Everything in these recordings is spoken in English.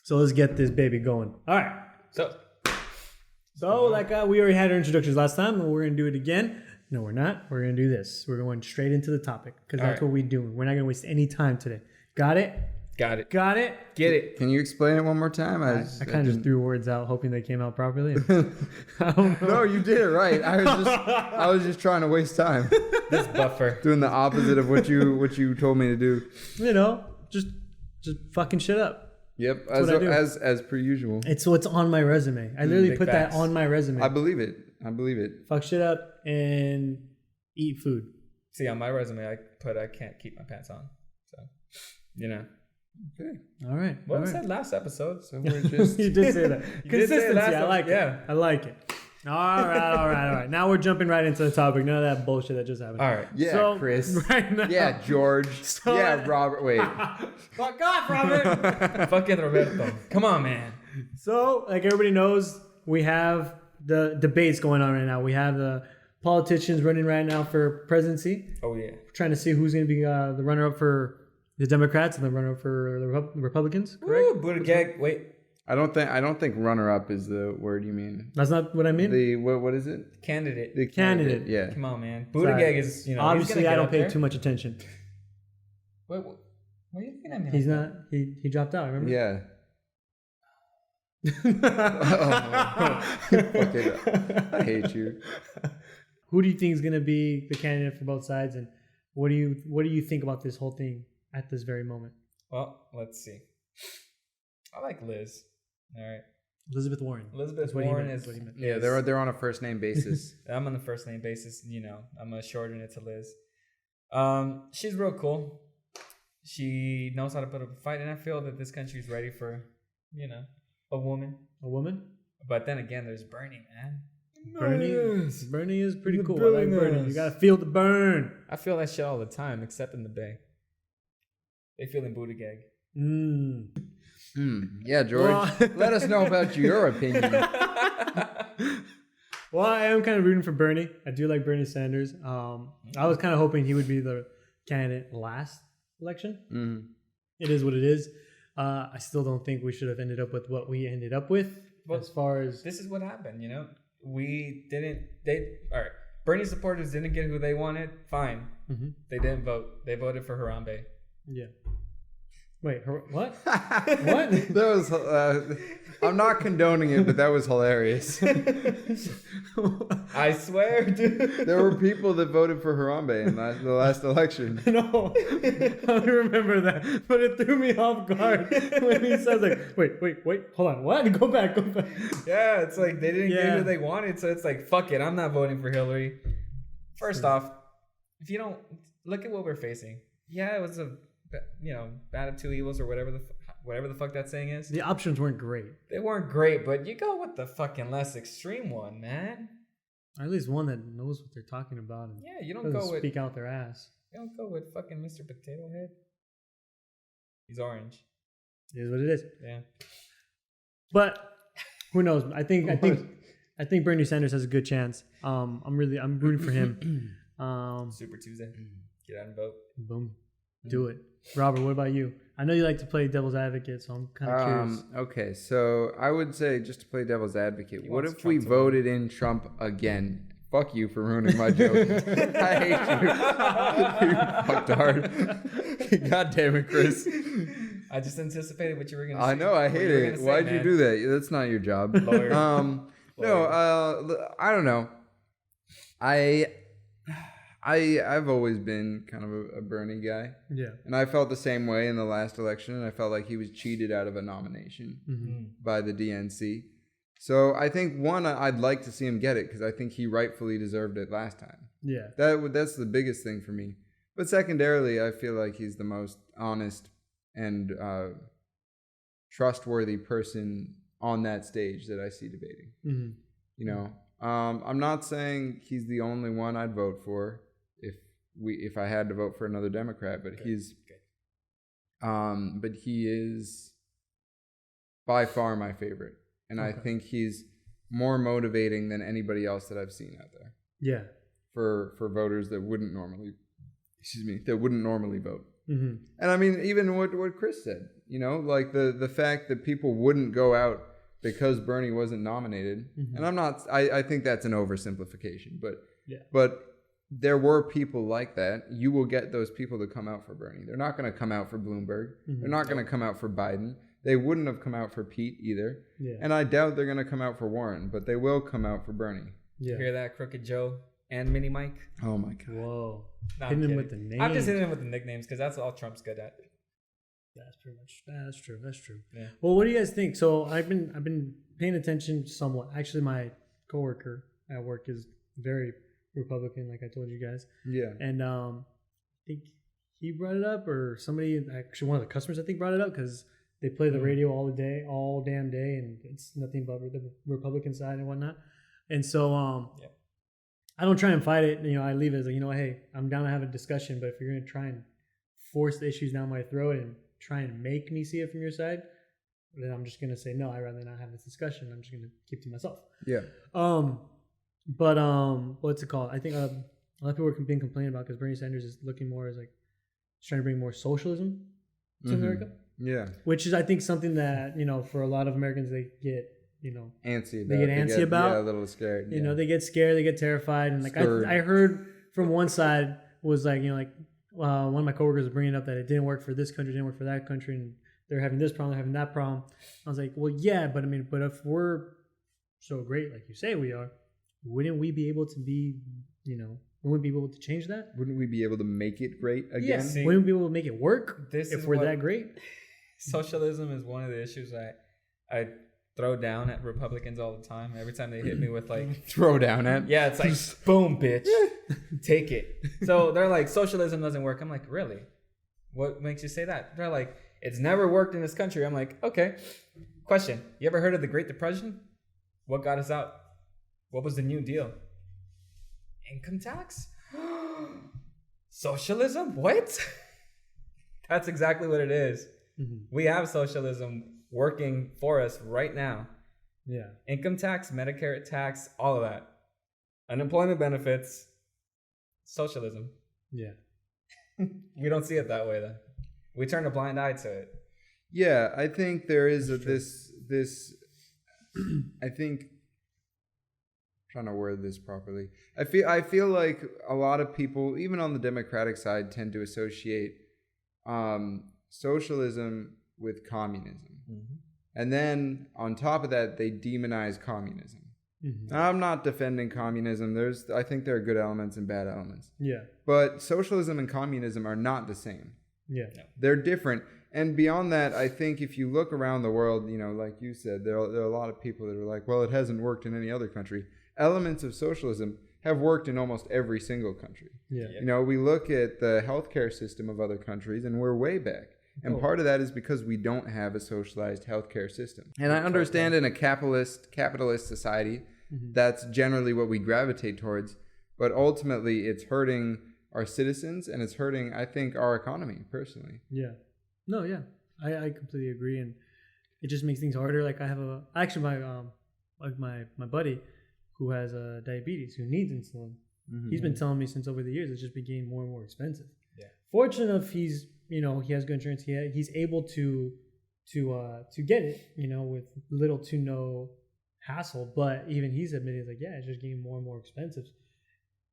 So let's get this baby going. All right. So like we already had our introductions last time, and we're gonna do it again. No, we're not. We're gonna do this. We're going straight into the topic because that's what we're doing. We're not gonna waste any time today. Got it? Got it. Got it? Get it. Can you explain it one more time? I kind of just threw words out, hoping they came out properly. I don't know. No, you did it right. I was just trying to waste time. This buffer. Doing the opposite of what you told me to do. You know, just fucking shit up. Yep, as per usual. It's what's on my resume. I literally put that on my resume. I believe it. Fuck shit up and eat food. See, on my resume, I can't keep my pants on. So, you know. Okay. All right. What was that last episode? So we're just... You did say that. Consistency. I like it. I like it. All right. Now we're jumping right into the topic. None of that bullshit that just happened. All right. Yeah, so, Chris. Right now. Yeah, George. Yeah, Robert. Wait. Fuck off, Robert. Fucking Roberto. Come on, man. So, like everybody knows, we have the debates going on right now. We have the politicians running right now for presidency. Oh, yeah. We're trying to see who's going to be the runner-up for the Democrats and the runner-up for the Republicans. Correct? Ooh, Buttigieg. Wait. I don't think runner-up is the word you mean. That's not what I mean. What is it? Candidate. The candidate. Yeah. Come on, man. Buttigieg is, obviously I don't pay too much attention. Wait, what are you looking at me? He's not. He dropped out. Remember? Yeah. Fuck it. I hate you. Who do you think is going to be the candidate for both sides, and what do you think about this whole thing at this very moment? Well, let's see. I like Liz. All right. Elizabeth Warren. Elizabeth Warren is what he meant. Yeah, they're on a first name basis. I'm on the first name basis. You know, I'm gonna shorten it to Liz. She's real cool. She knows how to put up a fight, and I feel that this country is ready for, a woman. A woman? But then again, there's Bernie, man. Bernie is pretty cool. I like Bernie. You gotta feel the burn. I feel that shit all the time, except in the Bay. They feeling Buttigieg. Yeah, George. Let us know about your opinion. Well, I am kind of rooting for Bernie. I do like Bernie Sanders. I was kind of hoping he would be the candidate last election. Mm-hmm. It is what it is. I still don't think we should have ended up with what we ended up with. But as far as this is what happened, all right. Bernie supporters didn't get who they wanted. Fine. Mm-hmm. They didn't vote. They voted for Harambe. Yeah. Wait, what? What? That was. I'm not condoning it, but that was hilarious. I swear, dude. There were people that voted for Harambe in the last election. No, I remember that, but it threw me off guard when he says like, "Wait, hold on, what? Go back." Yeah, it's like they didn't get who they wanted, so it's like, fuck it, I'm not voting for Hillary. First off, if you don't look at what we're facing, it was a. Bad of two evils or whatever the fuck that saying is. The options weren't great. They weren't great, but you go with the fucking less extreme one, man. Or at least one that knows what they're talking about. And you don't go with speak out their ass. You don't go with fucking Mr. Potato Head. He's orange. It is what it is. Yeah. But who knows? I think Bernie Sanders has a good chance. I'm rooting for him. Super Tuesday. Get out and vote. Boom. Do it. Robert, what about you? I know you like to play devil's advocate, so I'm kind of curious. Okay, so I would say, just to play devil's advocate, what if we voted in Trump again? Fuck you for ruining my joke. I hate you. You fucktard. God damn it, Chris. I just anticipated what you were going to say. I know, I hate it. Why'd you do that? That's not your job. Lawyer. No, I don't know. I've always been kind of a Bernie guy. Yeah. And I felt the same way in the last election, and I felt like he was cheated out of a nomination by the DNC. So I think, one, I'd like to see him get it because I think he rightfully deserved it last time. Yeah. That's the biggest thing for me. But secondarily, I feel like he's the most honest and trustworthy person on that stage that I see debating. Mm-hmm. I'm not saying he's the only one I'd vote for if I had to vote for another Democrat, but but he is by far my favorite. And I think he's more motivating than anybody else that I've seen out there. Yeah. For voters that wouldn't normally vote. Mm-hmm. And I mean, even what Chris said, You know, like the fact that people wouldn't go out because Bernie wasn't nominated. And I think that's an oversimplification, but there were people like that. You will get those people to come out for Bernie. They're not going to come out for Bloomberg. They're not going to come out for Biden. They wouldn't have come out for Pete either. Yeah. And I doubt they're going to come out for Warren, but they will come out for Bernie. Yeah. Hear that, Crooked Joe and Mini Mike? Oh my God. Whoa. No, hitting him with the names. I'm just hitting him with the nicknames because that's all Trump's good at. That's pretty much. That's true. That's true. Yeah. Well, what do you guys think? So I've been paying attention somewhat. Actually, my coworker at work is very Republican, like I told you guys. Yeah. And I think he brought it up, or somebody, actually one of the customers I think brought it up, because they play the radio all damn day, and it's nothing but the Republican side and whatnot. And so I don't try and fight it. You know, I leave it as like, you know, hey, I'm down to have a discussion, but if you're gonna try and force the issues down my throat and try and make me see it from your side, then I'm just gonna say no. I'd rather not have this discussion. I'm just gonna keep to myself. Yeah. But what's it called? I think a lot of people are being complaining about, because Bernie Sanders is looking more as like he's trying to bring more socialism to America. Yeah. Which is, I think, something that, you know, for a lot of Americans, they get, you know, antsy. They get antsy about. Yeah, a little scared. You know, they get scared, they get terrified, and like I heard from one side was like, you know, like one of my coworkers was bringing up that it didn't work for this country, didn't work for that country, and they're having this problem, they're having that problem. I was like, well, yeah, but I mean, but if we're so great, like you say we are, wouldn't we be able to be, you know, wouldn't we be able to change that? Wouldn't we be able to make it great again? Yes. Wouldn't we be able to make it work if we're that great? Socialism is one of the issues I throw down at Republicans all the time. Every time they hit me with like throw down at, yeah, it's like boom, bitch, take it. So they're like, socialism doesn't work. I'm like, really? What makes you say that? They're like, it's never worked in this country. I'm like, okay. Question: you ever heard of the Great Depression? What got us out? What was the New Deal? Income tax? Socialism? What? That's exactly what it is. We have socialism working for us right now. Yeah. Income tax, Medicare tax, all of that. Unemployment benefits, socialism. Yeah. We don't see it that way, though. We turn a blind eye to it. Yeah, I think there is this. I think. Trying to word this properly. I feel like a lot of people, even on the Democratic side, tend to associate socialism with communism. And then on top of that, they demonize communism. Now, I'm not defending communism. I think there are good elements and bad elements. Yeah. But socialism and communism are not the same. Yeah. They're different. And beyond that, I think if you look around the world, you know, like you said, there are a lot of people that are like, well, it hasn't worked in any other country. Elements of socialism have worked in almost every single country. Yeah. You know, we look at the healthcare system of other countries and we're way back. And part of that is because we don't have a socialized healthcare system. And I understand in a capitalist society, that's generally what we gravitate towards. But ultimately, it's hurting our citizens and it's hurting, I think, our economy personally. Yeah. No, yeah. I completely agree. And it just makes things harder. Like I have my buddy who has diabetes, who needs insulin. He's been telling me since over the years it's just been getting more and more expensive. Yeah. Fortunate enough, he's, you know, he has good insurance. He's able to get it, you know, with little to no hassle. But even he's admitted, like, yeah, it's just getting more and more expensive.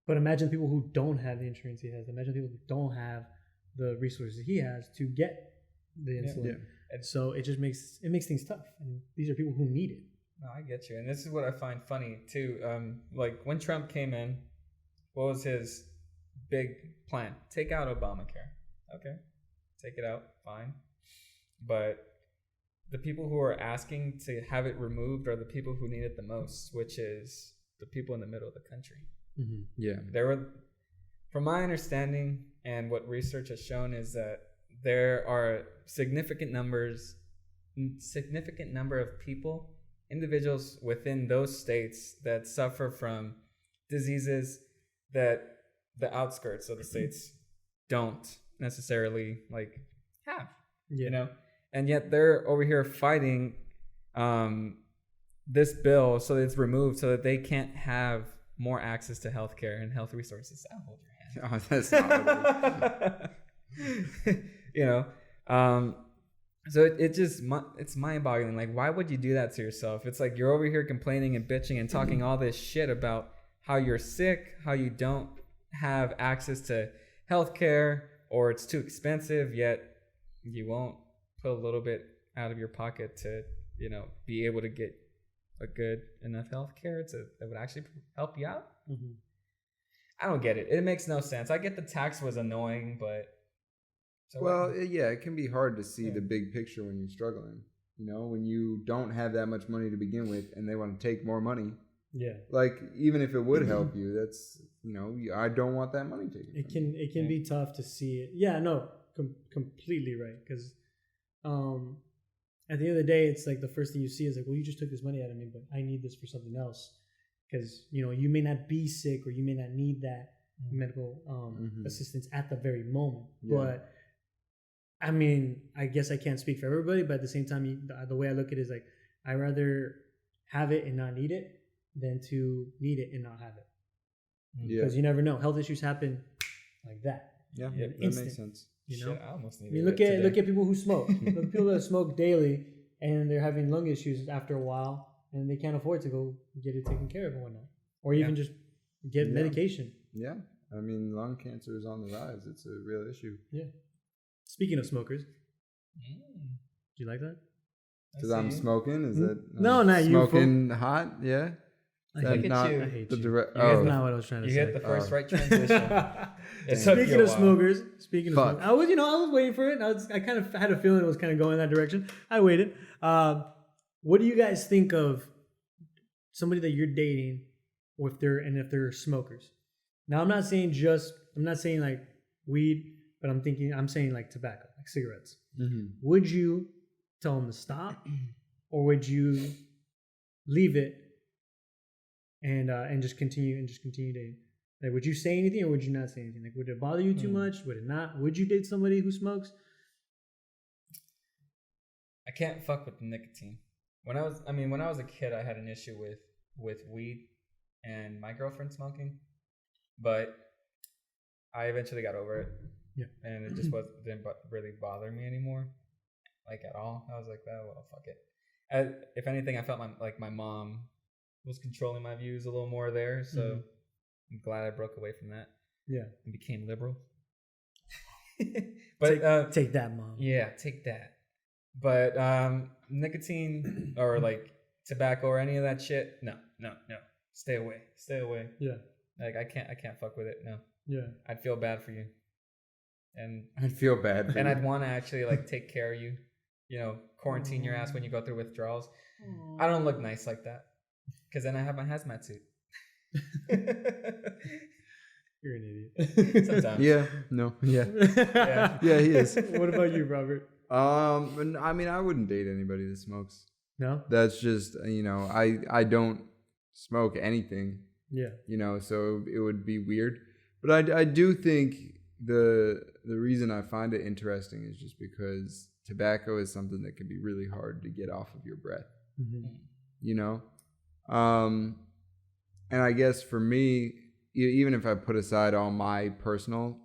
But imagine people who don't have the insurance he has. Imagine people who don't have the resources he has to get the insulin. Yeah. And so it just makes things tough. And these are people who need it. No, I get you. And this is what I find funny too. Like when Trump came in, what was his big plan? Take out Obamacare. Okay. Take it out. Fine. But the people who are asking to have it removed are the people who need it the most, which is the people in the middle of the country. Yeah. There were, from my understanding and what research has shown, is that there are significant number of people, individuals within those states that suffer from diseases that the outskirts of the states don't necessarily like have, you know, and yet they're over here fighting this bill so that it's removed so that they can't have more access to healthcare and health resources. I'll hold your hand. Oh, that's not what you know, So it's mind-boggling. Like, why would you do that to yourself? It's like you're over here complaining and bitching and talking all this shit about how you're sick, how you don't have access to healthcare, or it's too expensive, yet you won't put a little bit out of your pocket to, be able to get a good enough healthcare that would actually help you out. Mm-hmm. I don't get it. It makes no sense. I get the tax was annoying, but it can be hard to see the big picture when you're struggling. When you don't have that much money to begin with, and they want to take more money. Yeah. Like, even if it would help you, that's I don't want that money taken. It can be tough to see it. Yeah, no, completely right. Because at the end of the day, it's like the first thing you see is like, well, you just took this money out of me, but I need this for something else. Because you may not be sick, or you may not need that medical assistance at the very moment. Yeah. But I mean, I guess I can't speak for everybody, but at the same time, the way I look at it is like, I rather have it and not need it than to need it and not have it. Because you never know, health issues happen like that. Yeah, that makes sense. Shit, I almost need look at people who smoke. Look at people that smoke daily, and they're having lung issues after a while, and they can't afford to go get it taken care of and whatnot, or even just get medication. Yeah, I mean, lung cancer is on the rise. It's a real issue. Yeah. Speaking of smokers, do you like that? Because I'm smoking? Is that no, not smoking you. hot? Yeah. I hate you. I hate you. That's not what I was trying to say. You hit the first right transition. Speaking of smokers, I was waiting for it. I kind of had a feeling it was kind of going that direction. I waited. What do you guys think of somebody that you're dating, if they're smokers? Now, I'm not saying like weed, but I'm saying like tobacco, like cigarettes. Mm-hmm. Would you tell them to stop, or would you leave it and just continue dating? Like, would you say anything, or would you not say anything? Like, would it bother you too much? Would it not? Would you date somebody who smokes? I can't fuck with the nicotine. When I was a kid, I had an issue with weed and my girlfriend smoking, but I eventually got over it. Yeah. And it just didn't really bother me anymore, like, at all. I was like, oh, well, fuck it. If anything, I felt like my mom was controlling my views a little more there, so I'm glad I broke away from that. Yeah. And became liberal. But take that, Mom. Yeah, take that. But nicotine or like tobacco or any of that shit, no. Stay away. Yeah. Like, I can't fuck with it. No. Yeah. I'd feel bad for you. And I'd feel bad for you. And I'd want to actually like take care of you. Quarantine your ass when you go through withdrawals. I don't look nice like that, because then I have my hazmat suit. You're an idiot. Sometimes. Yeah. No. Yeah. Yeah, he is. What about you, Robert? I mean, I wouldn't date anybody that smokes. No? That's just, I don't smoke anything. Yeah. So it would be weird. But I do think the reason I find it interesting is just because tobacco is something that can be really hard to get off of your breath. Mm-hmm. And I guess for me, even if I put aside all my personal,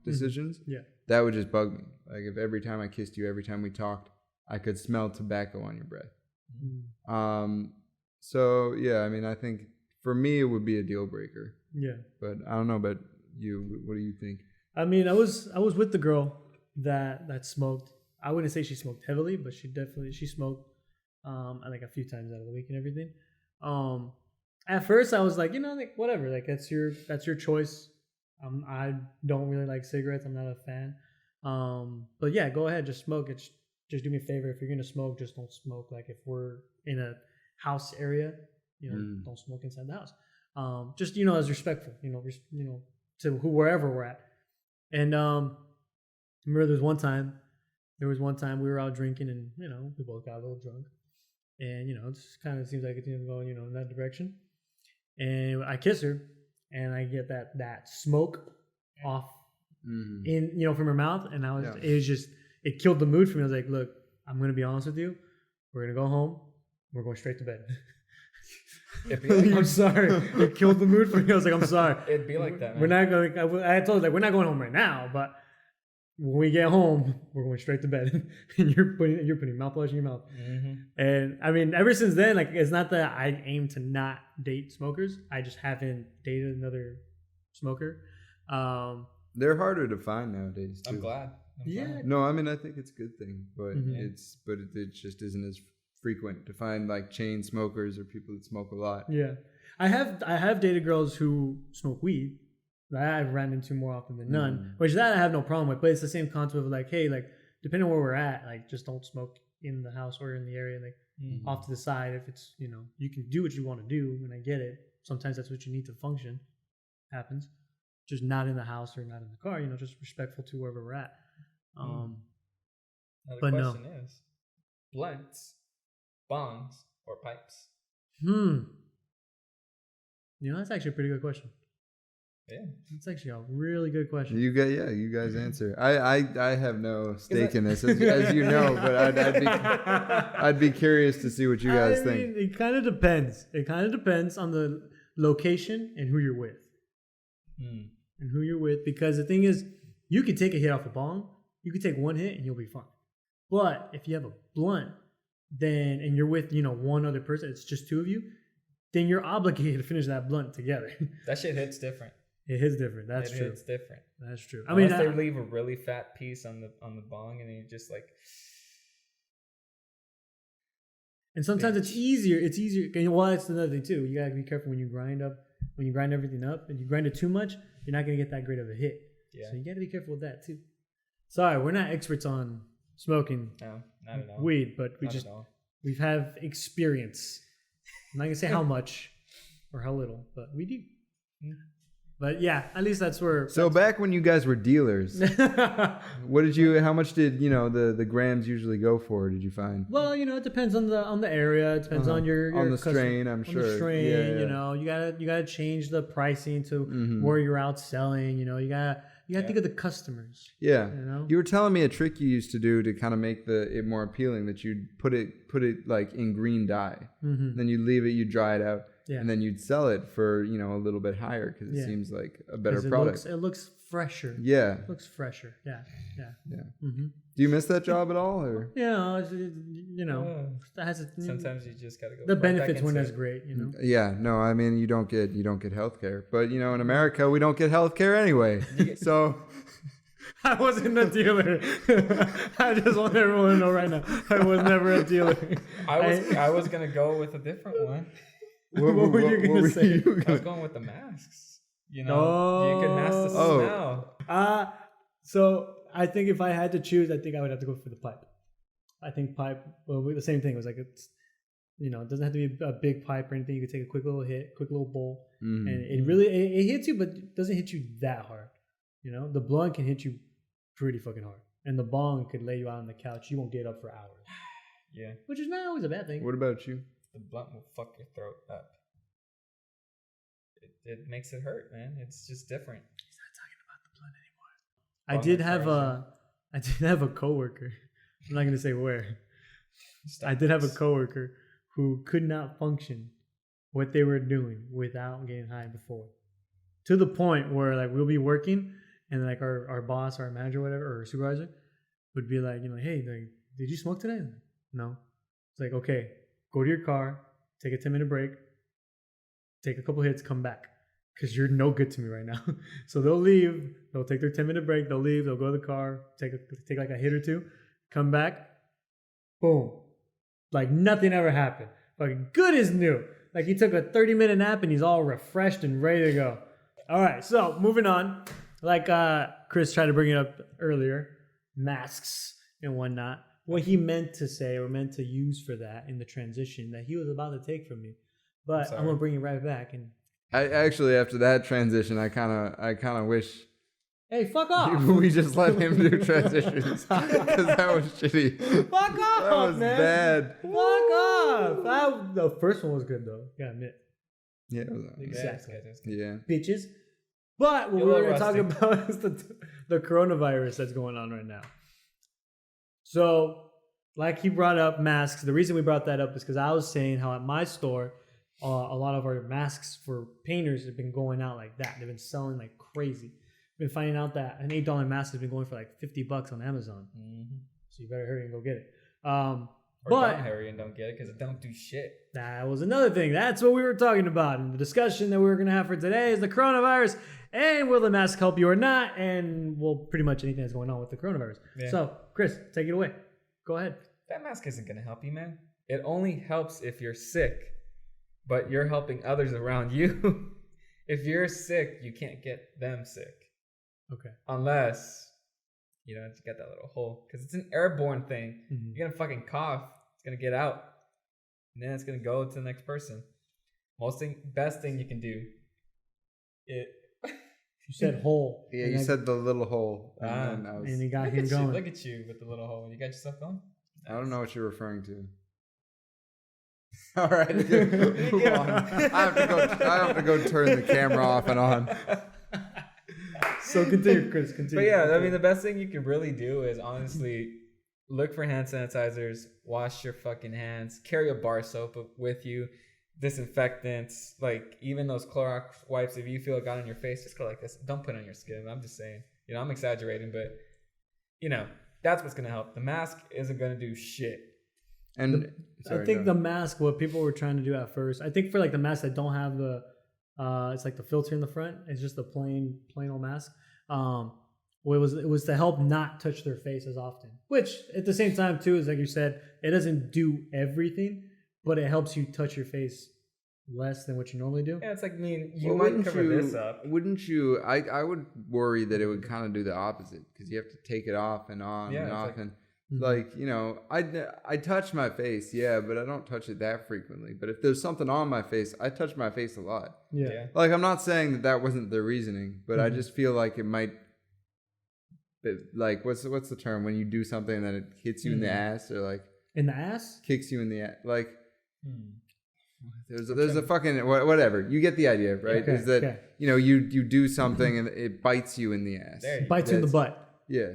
decisions, that would just bug me. Like, if every time I kissed you, every time we talked, I could smell tobacco on your breath. Mm-hmm. So yeah, I mean, I think for me it would be a deal breaker. Yeah. But I don't know about you. What do you think? I mean, I was with the girl that smoked. I wouldn't say she smoked heavily, but she smoked like a few times out of the week and everything. At first I was like, like, whatever, like, that's your choice. I don't really like cigarettes. I'm not a fan. But yeah, go ahead, just smoke it. Just do me a favor. If you're gonna smoke, just don't smoke. Like, if we're in a house area, don't smoke inside the house. Just as respectful, to wherever we're at. And remember, there was one time we were out drinking, and we both got a little drunk, and it just kind of seems like it's going in that direction. And I kiss her, and I get that smoke off in from her mouth, and it killed the mood for me. I was like, look, I'm gonna be honest with you. We're gonna go home. We're going straight to bed. I'm sorry. It killed the mood for me. I was like, I'm sorry. It'd be like that, man. We're not going. I told her, like, we're not going home right now, but when we get home, we're going straight to bed, and you're putting mouthwash in your mouth. Mm-hmm. And I mean, ever since then, like, it's not that I aim to not date smokers. I just haven't dated another smoker. They're harder to find nowadays, too. I'm glad. No, I mean, I think it's a good thing, but it just isn't as frequent to find like chain smokers or people that smoke a lot. Yeah, I have dated girls who smoke weed. That I've ran into more often than none, which that I have no problem with. But it's the same concept of like, hey, like, depending on where we're at, like, just don't smoke in the house or in the area, like off to the side. If it's, you know, you can do what you want to do, and I get it. Sometimes that's what you need to function. Happens, just not in the house or not in the car. You know, just respectful to wherever we're at. Now the question is, blunts, bongs, or pipes? You know, that's actually a pretty good question. Yeah, it's actually a really good question. You guys answer. I have no stake in this, as you know, but I'd be curious to see what you guys think. It kind of depends. It kind of depends on the location and who you're with, because the thing is, you could take a hit off a bong, you could take one hit and you'll be fine. But if you have a blunt, and you're with, you know, one other person, it's just two of you, then you're obligated to finish that blunt together. That shit hits different. It hits different. That's true. It's different. That's true. Unless they leave a really fat piece on the bong, and you just like. And sometimes it's easier. It's easier. Well, that's another thing too. You gotta be careful when you grind everything up, and you grind it too much, you're not gonna get that great of a hit. Yeah. So you gotta be careful with that too. Sorry, we're not experts on smoking. No, not at all. Weed, but we've have experience. I'm not gonna say how much or how little, but we do. But yeah, at least that's where. So back when you guys were dealers, how much did, you know, the grams usually go for? Did you find? Well, you know, it depends on the area. It depends on your on the strain. I'm sure. On the strain, you know, you gotta change the pricing to where you're out selling. You know, you gotta think of the customers. Yeah. You know? You were telling me a trick you used to do to kind of make it more appealing, that you'd put it like in green dye. Then you leave it, you dry it out. Yeah. And then you'd sell it for, you know, a little bit higher because it seems like a better product. It looks fresher. Yeah. It looks fresher. Yeah. Do you miss that job at all, or? Yeah, you know, sometimes you just gotta go. The benefits weren't as great, you know. Yeah, no, I mean, you don't get healthcare, but you know, in America we don't get healthcare anyway. So. I wasn't a dealer. I just want everyone to know right now, I was never a dealer. I was gonna go with a different one. What were you going to say? I was going with the masks. You know, you can mask the smell. So I think if I had to choose, I think I would have to go for the pipe. I think pipe, well, the same thing. It was like, it's, you know, it doesn't have to be a big pipe or anything. You could take a quick little hit, quick little bowl. And it really, it hits you, but it doesn't hit you that hard. You know, the blunt can hit you pretty fucking hard. And the bong could lay you out on the couch. You won't get up for hours. Yeah. Which is not always a bad thing. What about you? The blunt will fuck your throat up. It makes it hurt, man. It's just different. He's not talking about the blunt anymore. I did have a coworker. I'm not gonna say where. I did have a coworker who could not function what they were doing without getting high before. To the point where like we'll be working and like our boss, our manager, whatever, or our supervisor would be like, you know, hey, like, did you smoke today? No. It's like, okay, go to your car, take a 10-minute break, take a couple hits, come back. Because you're no good to me right now. So they'll leave, they'll take their 10-minute break, they'll leave, they'll go to the car, take like a hit or two, come back, boom. Like nothing ever happened. Like good as new. Like he took a 30-minute nap and he's all refreshed and ready to go. All right, so moving on. Like Chris tried to bring it up earlier, masks and whatnot. What he meant to say or meant to use for that in the transition that he was about to take from me. But I'm going to bring it right back. And I actually, after that transition, I kind of wish. Hey, fuck off! We just let him do transitions because that was shitty. Fuck off, that was man. Bad. Fuck off! The first one was good though. Gotta admit. Yeah, it was exactly. Yeah, bitches. But what we're going to talk about is the coronavirus that's going on right now. So, like he brought up masks. The reason we brought that up is because I was saying how at my store, a lot of our masks for painters have been going out like that. They've been selling like crazy. been finding out that an $8 mask has been going for like $50 on Amazon. Mm-hmm. So you better hurry and go get it. Or don't hurry and don't get it because it don't do shit. That was another thing. That's what we were talking about. And the discussion that we were going to have for today is the coronavirus and will the mask help you or not? And well, pretty much anything that's going on with the coronavirus. Yeah. So, Chris, take it away. Go ahead. That mask isn't going to help you, man. It only helps if you're sick, but you're helping others around you. If you're sick, you can't get them sick. Okay. Unless, you get that little hole. Because it's an airborne thing. Mm-hmm. You're going to fucking cough. It's going to get out. And then it's going to go to the next person. Best thing you can do. You said hole. Yeah, you said the little hole. And you got him going. Look at you with the little hole. You got yourself going? I don't know what you're referring to. All right. Move on. I have to go turn the camera off and on. So continue, Chris. Continue. But yeah, I mean, the best thing you can really do is honestly look for hand sanitizers, wash your fucking hands, carry a bar soap with you, disinfectants, like even those Clorox wipes. If you feel it got on your face, just go like this. Don't put it on your skin. I'm just saying. I'm exaggerating, but that's what's gonna help. The mask isn't gonna do shit. And I think the mask, what people were trying to do at first, I think for like the masks that don't have the, it's like the filter in the front. It's just a plain old mask. It was to help not touch their face as often. Which at the same time too is like you said, it doesn't do everything, but it helps you touch your face less than what you normally do. Yeah, it's like you might cover this up. Wouldn't you? I would worry that it would kind of do the opposite because you have to take it off and on and off and. Like, I touch my face, but I don't touch it that frequently. But if there's something on my face, I touch my face a lot. Yeah. Like, I'm not saying that wasn't the reasoning, but I just feel like it might, like, what's the term when you do something and then it hits you in the ass or like in the ass, kicks you in the ass, like. There's a fucking whatever. You get the idea, right? Okay, is that you do something and it bites you in the ass. Bites you in the butt. Yeah.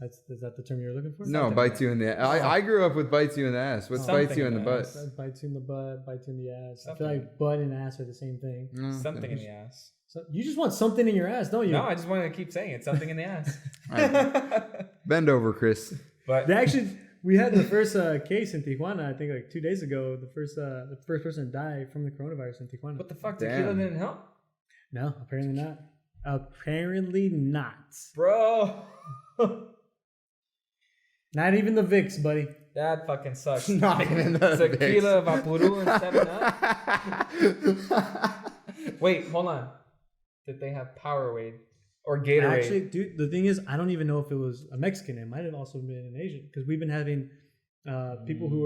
Is that the term you're looking for? No, bites you in the ass. I grew up with bites you in the ass. What's bites you in the butt? Bites you in the butt, bites you in the ass. I feel like butt and ass are the same thing. Something in the ass. So you just want something in your ass, don't you? No, I just want to keep saying it. Something in the ass. Bend over, Chris. But we had the first case in Tijuana, I think like 2 days ago. The first person died from the coronavirus in Tijuana. What the fuck? Tequila didn't help? No, apparently not. Apparently not. Bro. Not even the Vicks, buddy. That fucking sucks. Not even the Tequila, Vaporub, and 7-Up. Wait, hold on. Did they have Powerade or Gatorade? Actually, dude, the thing is, I don't even know if it was a Mexican. It might have also been an Asian because we've been having people who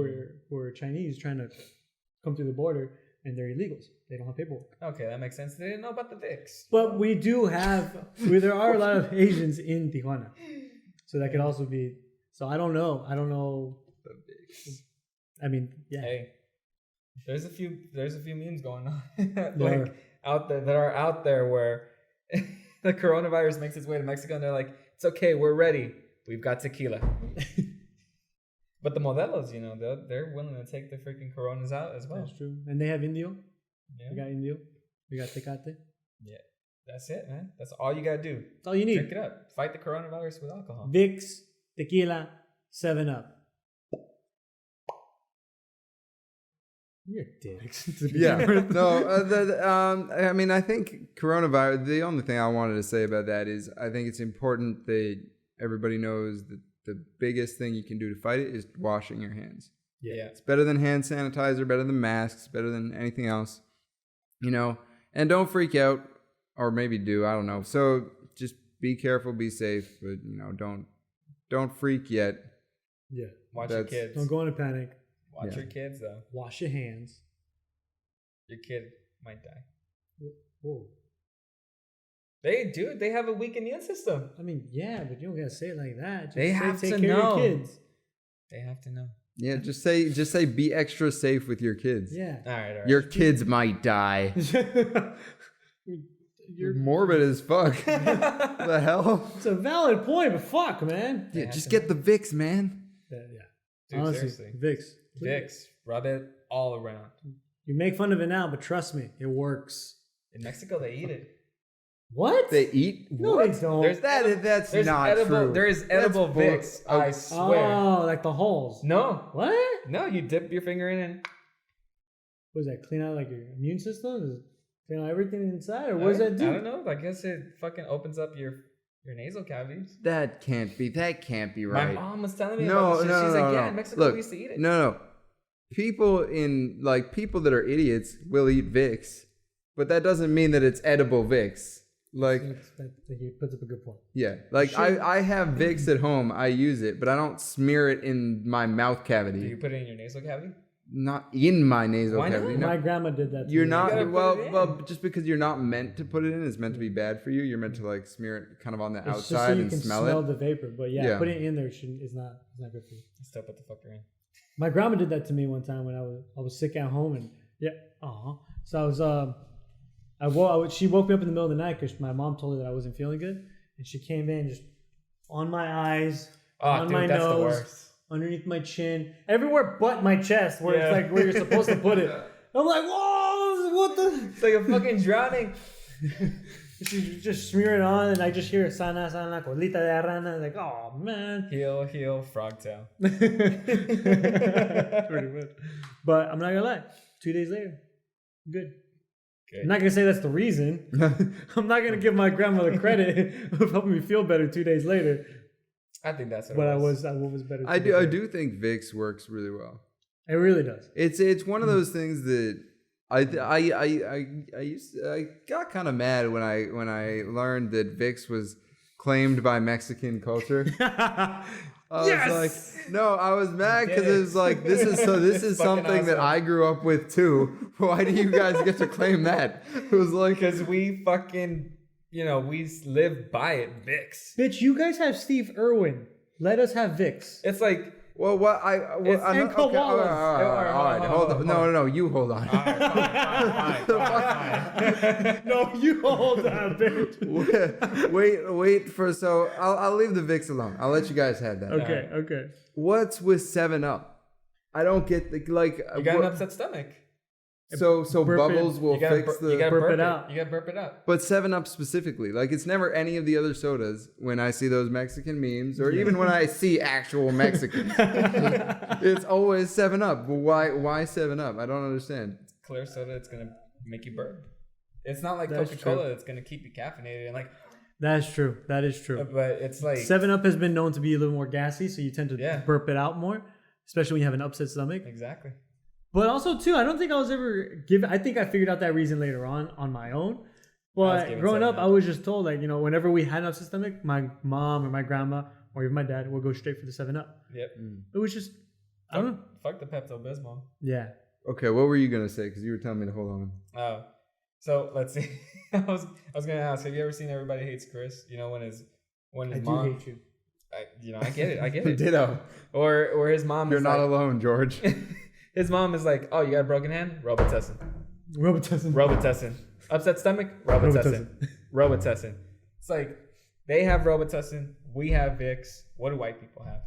are Chinese trying to come through the border and they're illegals. They don't have paperwork. Okay, that makes sense. They didn't know about the Vicks. But we do have, there are a lot of Asians in Tijuana. So that could also be. So I don't know. I mean, yeah. Hey, there's a few memes going on that are out there where the coronavirus makes its way to Mexico and they're like, it's okay, we're ready. We've got tequila. But the modelos, they're willing to take the freaking coronas out as well. That's true. And they have Indio. Yeah. We got Indio. We got Tecate. Yeah. That's it, man. That's all you gotta do. That's all you need. Drink it up. Fight the coronavirus with alcohol. Vicks, tequila, 7-Up. You're a dick. Yeah. No, I mean, I think coronavirus, the only thing I wanted to say about that is I think it's important that everybody knows that the biggest thing you can do to fight it is washing your hands. Yeah. It's better than hand sanitizer, better than masks, better than anything else. And don't freak out, or maybe do, I don't know. So just be careful, be safe, but don't freak yet. Yeah. Watch your kids. Don't go into panic. Watch your kids though. Wash your hands. Your kid might die. Whoa. They have a weak immune system. I mean, yeah, but you don't gotta say it like that. Just they have take to care know. Of your kids. They have to know. Yeah, just say be extra safe with your kids. Yeah. All right. Your kids might die. You're morbid as fuck. The hell? It's a valid point, but fuck, man. Yeah, just get the Vicks, man. Yeah. Dude, honestly, seriously. Vicks. Rub it all around. You make fun of it now, but trust me, it works. In Mexico, they eat it. What? They eat? No, What? they don't. That's not edible, true. There is edible Vicks. I swear. Oh, like the holes. No. What? No, you dip your finger in and... What does that clean out like your immune system? Does it clean out everything inside? Or what does that do? I don't know. I guess it fucking opens up your nasal cavities. That can't be right. My mom was telling me about this shit. She's like, yeah, in Mexico Look, we used to eat it. No. People that are idiots will eat Vicks, but that doesn't mean that it's edible Vicks. Like, he puts up a good point. Yeah, like I have Vicks at home. I use it, but I don't smear it in my mouth cavity. Do you put it in your nasal cavity? Not in my nasal cavity. No. My grandma did that. You're not well. Just because you're not meant to put it in, it's meant to be bad for you. You're meant to like smear it kind of on the outside just so you and can smell it. The vapor, but putting it in there is not good for you. Still put the fucker in. My grandma did that to me one time when I was sick at home and so I was she woke me up in the middle of the night because my mom told her that I wasn't feeling good, and she came in just on my eyes, on my nose, underneath my chin, everywhere but my chest, where it's like where you're supposed to put it. I'm like, whoa, what the? It's like a fucking drowning. She just smear it on, and I just hear sana colita de rana. Like, oh man, heel, frog tail. Pretty much. But I'm not gonna lie. 2 days later, good. I'm not gonna say that's the reason. I'm not gonna give my grandmother credit of helping me feel better 2 days later. I think that's what. But it was. I was better. I do think Vicks works really well. It really does. It's one of those things that I got kind of mad when I learned that Vicks was claimed by Mexican culture. I was like, no, I was mad because it was like, this is something awesome that I grew up with too. Why do you guys get to claim that? It was like, because we fucking, we live by it, Vicks. Bitch, you guys have Steve Irwin. Let us have Vicks. It's like, well, what all right, hold on. No, you hold on. No, you hold on, bitch. Wait for so I'll leave the Vicks alone. I'll let you guys have that. Okay. What's with 7-Up? I don't get the like. You got an upset stomach. So Bubbles will fix the. You gotta burp it out. You gotta burp it out. But 7-Up specifically, like it's never any of the other sodas when I see those Mexican memes, or even when I see actual Mexicans. It's always 7-Up. But why 7-Up? I don't understand. It's clear soda. It's gonna make you burp. It's not like Coca-Cola that's gonna keep you caffeinated and like. That's true. That is true. But it's like 7-Up has been known to be a little more gassy, so you tend to burp it out more, especially when you have an upset stomach. Exactly. But also, too, I don't think I was ever given... I think I figured out that reason later on my own. But growing up, I was just told, like, whenever we had an upset stomach, my mom or my grandma or even my dad would go straight for the 7-Up. Yep. It was just... I don't know. Fuck the Pepto-Bismol. Yeah. Okay, what were you going to say? Because you were telling me to hold on. Oh. So, let's see. I was going to ask, have you ever seen Everybody Hates Chris? When his mom... I do hate you. I get it. Ditto. Or his mom You're not alone, George. His mom is like, oh, you got a broken hand? Robitussin. Upset stomach? Robitussin. It's like, they have Robitussin. We have Vicks. What do white people have?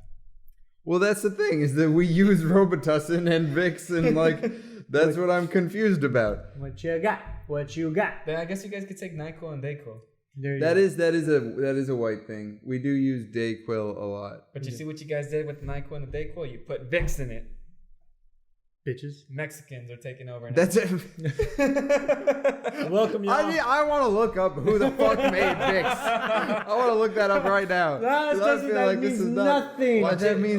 Well, that's the thing, is that we use Robitussin and Vicks, and like, that's what I'm confused about. What you got? Then I guess you guys could take NyQuil and Dayquil. That is a white thing. We do use Dayquil a lot. But you see what you guys did with the NyQuil and the Dayquil? You put Vicks in it. Bitches. Mexicans are taking over now. That's it. Welcome, y'all. I want to look up who the fuck made Vicks. I want to look that up right now. That means nothing. Watch it be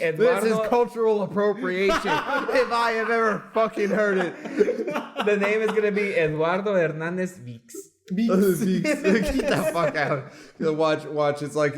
Eduardo. This is cultural appropriation if I have ever fucking heard it. The name is going to be Eduardo Hernandez Vicks. Get the fuck out. Watch. It's like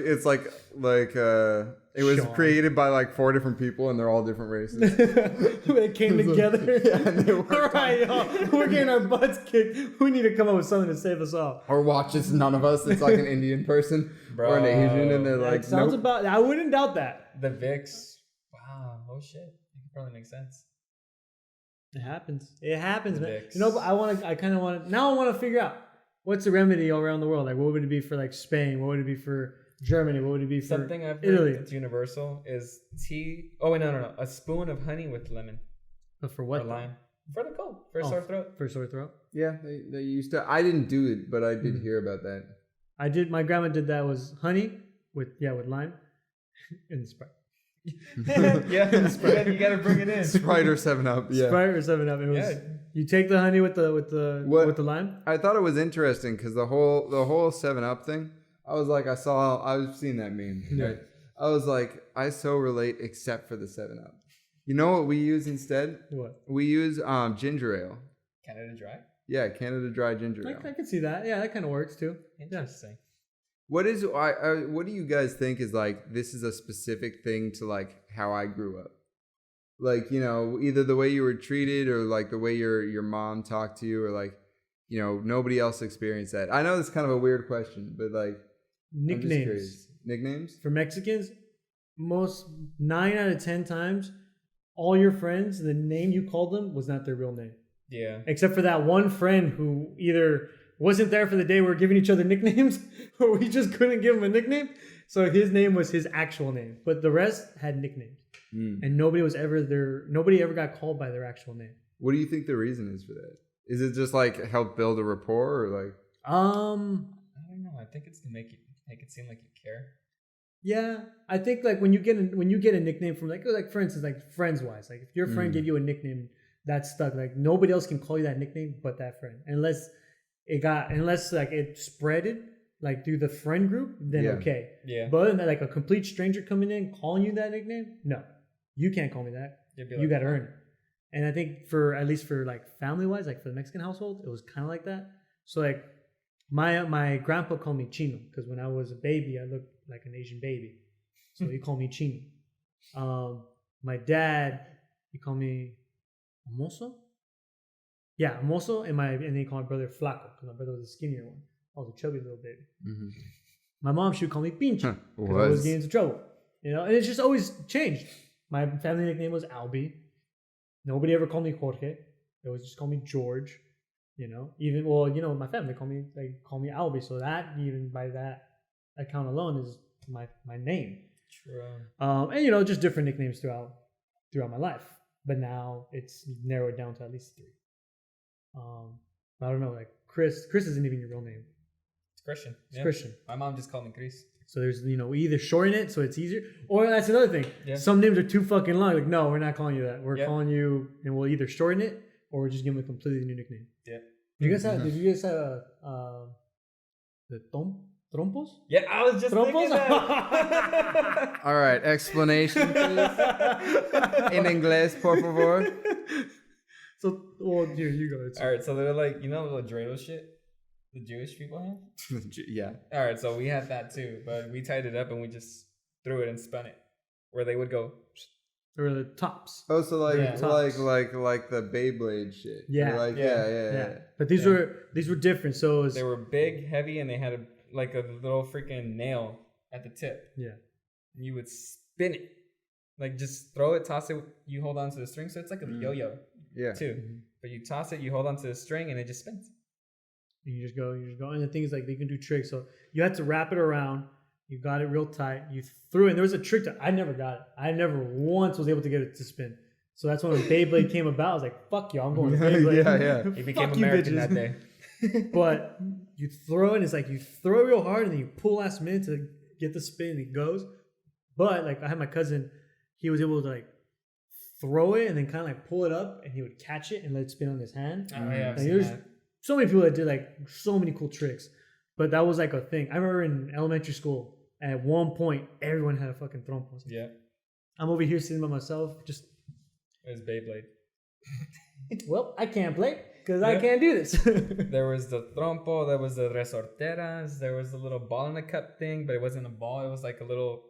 it was created by like 4 different people, and they're all different races. They came together. And they worked. All right, y'all. We're getting our butts kicked. We need to come up with something to save us all. Or watch, it's none of us. It's like an Indian person or an Asian, and they're like, sounds about. I wouldn't doubt that. The Vicks. Wow. Oh shit. It could probably make sense. It happens, man. Vicks. But I want to figure out what's the remedy all around the world. Like, what would it be for like Spain? What would it be for Germany? What would it be for something I've heard Italy? That's universal is tea. Oh wait, no. A spoon of honey with lemon. But for what? Or lime. For the cold. For a sore throat. For sore throat. Yeah, they used to. I didn't do it, but I did hear about that. I did. My grandma did that. Was honey with lime and Sprite. Yeah, Sprite. You gotta bring it in. Sprite or 7-Up. Yeah. Sprite or 7-Up. It was. You take the honey with the lime. I thought it was interesting because the whole 7-Up thing. I was like, I've seen that meme. Yeah. Right? I was like, I so relate, except for the 7-Up. You know what we use instead? What? We use ginger ale. Canada Dry? Yeah, Canada Dry ginger ale. I can see that. Yeah, that kind of works too. Interesting. What do you guys think is like, this is a specific thing to like how I grew up? Like, you know, either the way you were treated or like the way your mom talked to you or like, you know, nobody else experienced that. I know it's kind of a weird question, but like nicknames. Nicknames? For Mexicans, most 9 out of 10 times, all your friends, the name you called them was not their real name. Yeah. Except for that one friend who either wasn't there for the day we were giving each other nicknames or we just couldn't give him a nickname. So his name was his actual name. But the rest had nicknames. And nobody ever got called by their actual name. What do you think the reason is for that? Is it just like help build a rapport or like? I don't know. I think it's to make it seem like you care. Yeah, I think like when you get a nickname from like for instance like friends wise, like if your friend gave you a nickname that stuck, like nobody else can call you that nickname but that friend, unless like it spreaded like through the friend group, then okay. Yeah. But like a complete stranger coming in calling you that nickname, no, you can't call me that. You got to earn it. And I think at least for like family wise, like for the Mexican household, it was kind of like that. So like my grandpa called me Chino because when I was a baby, I looked like an Asian baby. So he called me Chino. My dad, he called me Mozo. Yeah, Mozo, and he called my brother Flaco because my brother was a skinnier one. I was a chubby little baby. Mm-hmm. My mom, she would call me Pinche because I was getting into trouble. You know, and it's just always changed. My family nickname was Albie. Nobody ever called me Jorge. They always just call me George. You know, my family call me Albie. So that even by that account alone is my name. True. And you know, just different nicknames throughout my life. But now it's narrowed down to at least 3. I don't know, like Chris isn't even your real name. It's Christian. It's Christian. My mom just called me Chris. So there's, you know, we either shorten it so it's easier, or that's another thing. Yeah. Some names are too fucking long. Like, no, we're not calling you that. We're calling you, and we'll either shorten it or we're just giving a completely new nickname. Yeah. Did you guys have the trompos? Yeah, I was just thinking that. All right, explanation, please. In English, por favor. So, well, here you go. All right, so they're like, you know the dreidel shit the Jewish people have? Yeah. All right, so we had that too, but we tied it up and we just threw it and spun it, where they would go. Or the tops. Oh, so like the Beyblade shit. Yeah. Like, yeah. But these were different. So they were big, heavy, and they had a little freaking nail at the tip. Yeah. And you would spin it, like just throw it, toss it. You hold on to the string, so it's like a yo-yo. Yeah. Too. Mm-hmm. But you toss it, you hold on to the string, and it just spins. And you just go. And the thing is, like, they can do tricks. So you had to wrap it around. You got it real tight. You threw it. And there was a trick I never got it. I never once was able to get it to spin. So that's when Beyblade came about. I was like, fuck y'all, I'm going to Beyblade. Yeah. He became American that day. But you throw it, and it's like you throw real hard, and then you pull last minute to get the spin, and it goes. But, like, I had my cousin. He was able to, like, throw it and then kind of like pull it up, and he would catch it and let it spin on his hand. Oh yeah, there's so many people that did like so many cool tricks, but that was like a thing. I remember in elementary school, at one point, everyone had a fucking trompo. Yeah, I'm over here sitting by myself, just. It was Beyblade. Well, I can't play because I can't do this. There was the trompo, there was the resorteras, there was the little ball in a cup thing, but it wasn't a ball; it was like a little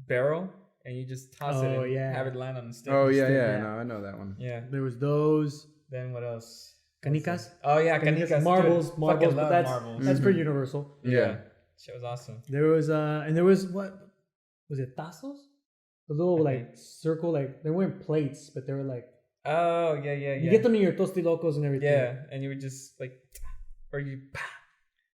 barrel. And you just toss it and have it land on the stick. Oh, yeah. No, I know that one. Yeah. There was those. Then what else? Canicas? Oh, yeah, canicas. Marbles. But that's marbles. That's pretty universal. Yeah. Shit was awesome. There was, what? Was it tazos? The little, like, circle, like, they weren't plates, but they were like. Oh, yeah. You get them in your Tostilocos and everything. Yeah, and you would just, like, or you.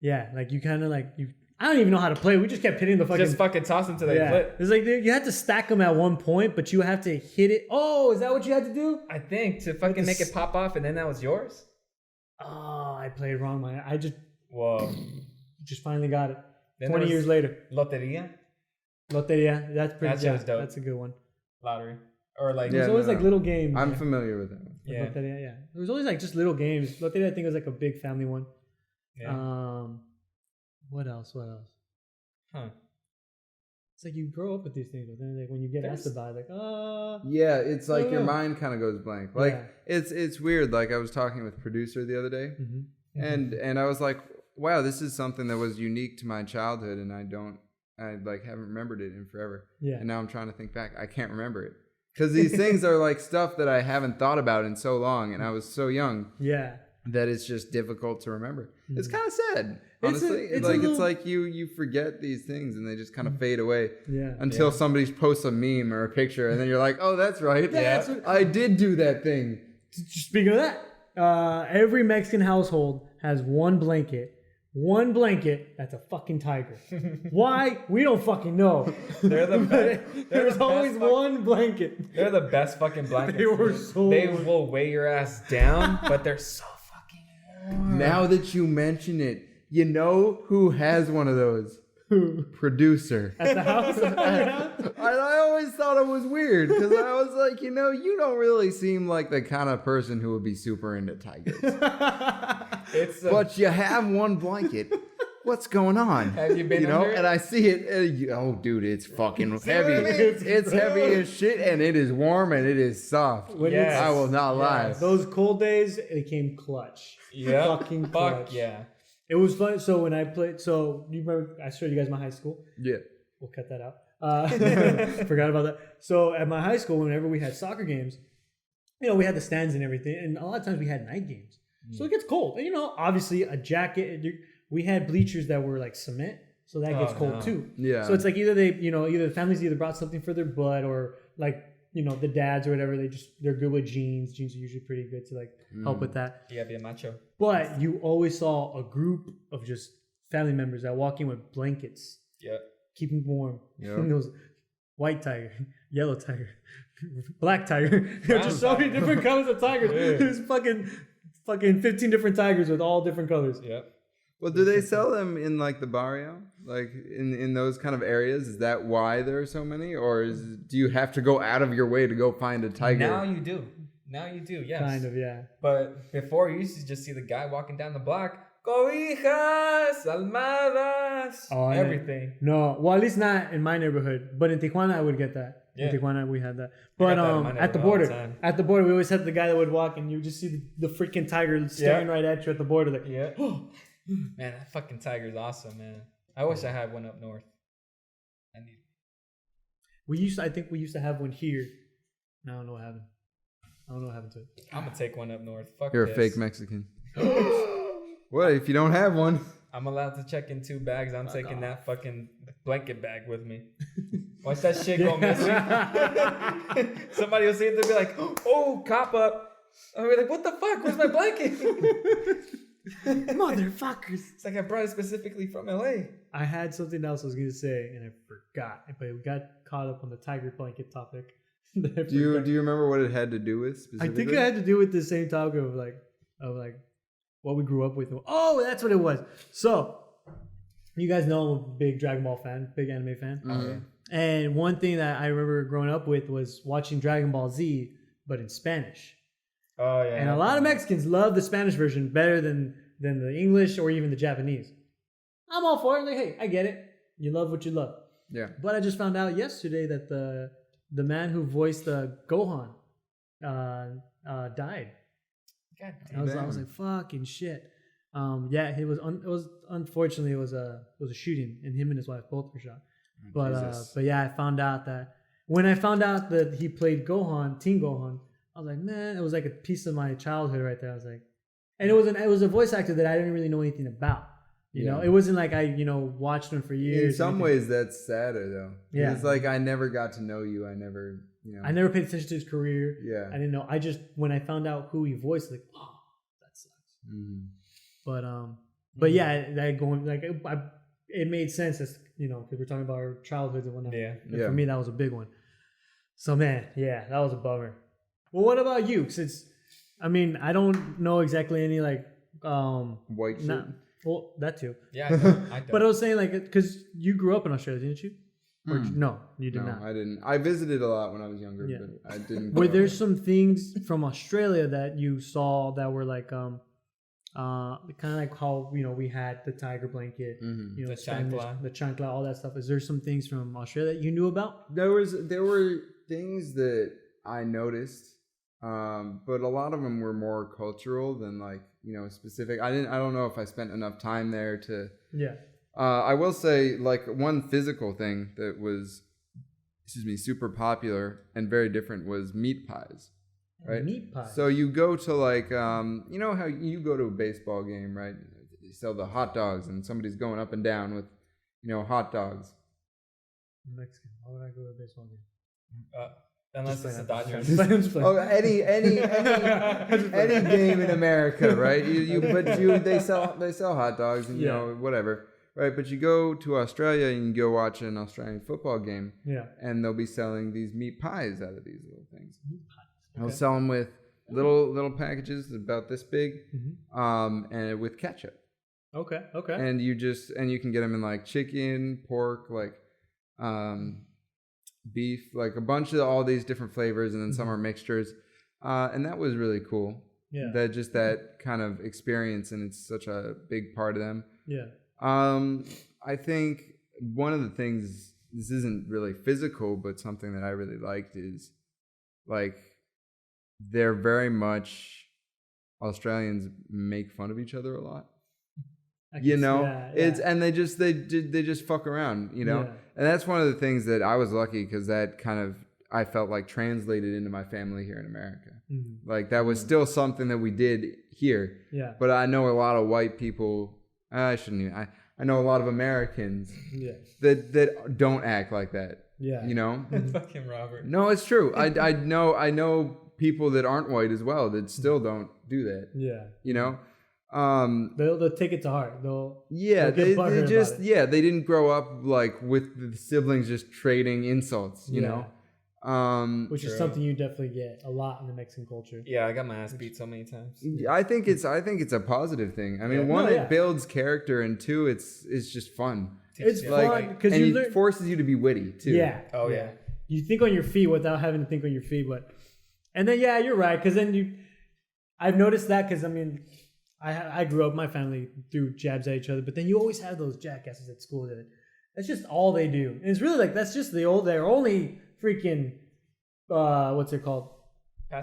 Yeah, like, you kind of, like, you I don't even know how to play. We just kept hitting the fucking. Just fucking toss them till they flip. It's like you had to stack them at one point, but you have to hit it. Oh, is that what you had to do? I think to fucking make it pop off, and then that was yours. Oh, I played wrong. I just finally got it. Then 20 years later. Loteria. That's pretty. That dope. That's a good one. Lottery. Or like There's always like little games. I'm familiar with that one. Yeah. Loteria, yeah. There was always like just little games. Loteria, I think, was like a big family one. Yeah. What else? Huh. It's like you grow up with these things, but then like when you get asked about it, like, yeah, it's like your mind kind of goes blank. Like yeah. it's weird. Like I was talking with producer the other day, and I was like, wow, this is something that was unique to my childhood, and I like haven't remembered it in forever. Yeah. And now I'm trying to think back. I can't remember it because these things are like stuff that I haven't thought about in so long, and I was so young. Yeah. That it's just difficult to remember. It's kind of sad, honestly. It's like you forget these things and they just kind of fade away. Yeah. Until somebody posts a meme or a picture, and then you're like, oh, that's right. Yeah. I did do that thing. Speaking of that, every Mexican household has one blanket. One blanket that's a fucking tiger. Why? We don't fucking know. They're the best. There's always one blanket. They're the best fucking blankets. They were so. They will weigh your ass down, but they're so fucking warm. Now that you mention it, you know who has one of those? Who? Producer. At the house? I always thought it was weird because I was like, you don't really seem like the kind of person who would be super into tigers. But you have one blanket. What's going on? Have you been under it? And I see it. Oh, dude, it's fucking heavy. It's heavy as shit, and it is warm, and it is soft. Yes. I will not lie. Those cold days, it came clutch. Yeah. Fucking clutch. Fuck yeah. It was fun. So when I played, you remember I showed you guys my high school? Yeah. We'll cut that out. Forgot about that. So at my high school, whenever we had soccer games, we had the stands and everything, and a lot of times we had night games. So it gets cold. And, obviously a jacket. We had bleachers that were like cement, so that gets cold too. Yeah. So it's like either the families either brought something for their butt or like the dads or whatever. They're good with jeans. Jeans are usually pretty good to like help with that. You gotta be a macho. But you always saw a group of just family members that walk in with blankets. Yep. Keep them warm. Yep. Those white tiger, yellow tiger, black tiger. There are just so many different colors of tigers. Yeah. There's fucking 15 different tigers with all different colors. Yep. Well, do they sell them in like the barrio, like in those kind of areas? Is that why there are so many, or do you have to go out of your way to go find a tiger? Now you do. Yes. Kind of, yeah. But before, you used to just see the guy walking down the block. Cobijas, almohadas, everything. No, well, at least not in my neighborhood. But in Tijuana, I would get that. Yeah. In Tijuana, we had that. But at the border, we always had the guy that would walk, and you just see the freaking tiger staring right at you at the border. Like, yeah. Man, that fucking tiger's awesome, man. I wish I had one up north. I think we used to have one here. No, I don't know what happened. To it. I'm gonna take one up north. Fuck You're this. a fake Mexican. What if you don't have one? I'm allowed to check in 2 bags. I'm taking that fucking blanket bag with me. Watch that shit go missing. Somebody will see it, they'll be like, oh, cop up. I'll be like, what the fuck? Where's my blanket? Motherfuckers. It's like I brought it specifically from LA. I had something else I was going to say, and I forgot. But we got caught up on the tiger blanket topic. Do you remember what it had to do with specifically? I think it had to do with the same topic of like what we grew up with. Oh, that's what it was. So, you guys know I'm a big Dragon Ball fan, big anime fan. Mm-hmm. And one thing that I remember growing up with was watching Dragon Ball Z, but in Spanish. Oh, yeah. And a lot of Mexicans love the Spanish version better than the English or even the Japanese. I'm all for it. Like, hey, I get it. You love what you love. Yeah. But I just found out yesterday that the man who voiced Gohan died. God I was like, fucking shit. Yeah, it was unfortunately it was a shooting, and him and his wife both were shot. But yeah, I found out that when I found out that he played Gohan, Teen Gohan, I was like, man, it was like a piece of my childhood right there. I was like, and it was a voice actor that I didn't really know anything about. You know, it wasn't like I watched him for years. In some ways, that's sadder though. Yeah, it's like I never got to know you. I never paid attention to his career. Yeah, I didn't know. I just when I found out who he voiced, like, oh, that sucks. Mm-hmm. But yeah, that going like it made sense as because we're talking about our childhoods and whatnot. Yeah. And for me, that was a big one. So man, yeah, that was a bummer. Well, what about you? Since I don't know exactly any like white shit. Well, that too. Yeah, I don't. But I was saying like because you grew up in Australia, didn't you? Or no, you did not. I didn't. I visited a lot when I was younger, Yeah. but I didn't. Were there some things from Australia that you saw that were like kind of like how we had the tiger blanket, The chancla, all that stuff? Is there some things from Australia that you knew about? There were things that I noticed, but a lot of them were more cultural than like specific. I don't know if I spent enough time there to. Yeah. I will say like one physical thing that was, super popular and very different was meat pies. Right? Meat pies. So you go to like, how you go to a baseball game, right? They sell the hot dogs and somebody's going up and down with, hot dogs. Mexican. Why would I go to a baseball game? Unless it's the Dodgers. Oh, any game in America, right? They sell hot dogs and whatever. Right, but you go to Australia and you go watch an Australian football game, and they'll be selling these meat pies out of these little things. Meat pies. Okay. They'll sell them with little packages about this big, and with ketchup. Okay. And you can get them in like chicken, pork, like beef, like a bunch of all these different flavors, and then some are mixtures, and that was really cool. Yeah, that kind of experience, and it's such a big part of them. Yeah. I think one of the things, this isn't really physical, but something that I really liked is like they're very much, Australians make fun of each other a lot. It's and they just fuck around, and that's one of the things that I was lucky because that kind of I felt like translated into my family here in America. Like that was still something that we did here. Yeah. But I know a lot of white people. I shouldn't even. I know a lot of Americans that don't act like that. Yeah. Fucking Robert. No, it's true. I know people that aren't white as well that still don't do that. Yeah. They'll take it to heart. They didn't grow up like with the siblings just trading insults. Which is something you definitely get a lot in the Mexican culture. Yeah, I got my ass beat so many times. I think it's a positive thing. I mean, one, it builds character, and two, it's just fun. It's fun because it forces you to be witty too. Yeah. Oh yeah. You think on your feet without having to think on your feet, and then you're right because then I've noticed that because I grew up, my family threw jabs at each other, but then you always have those jackasses at school that's just all they do, and it's really like that's just their only freaking what's it called?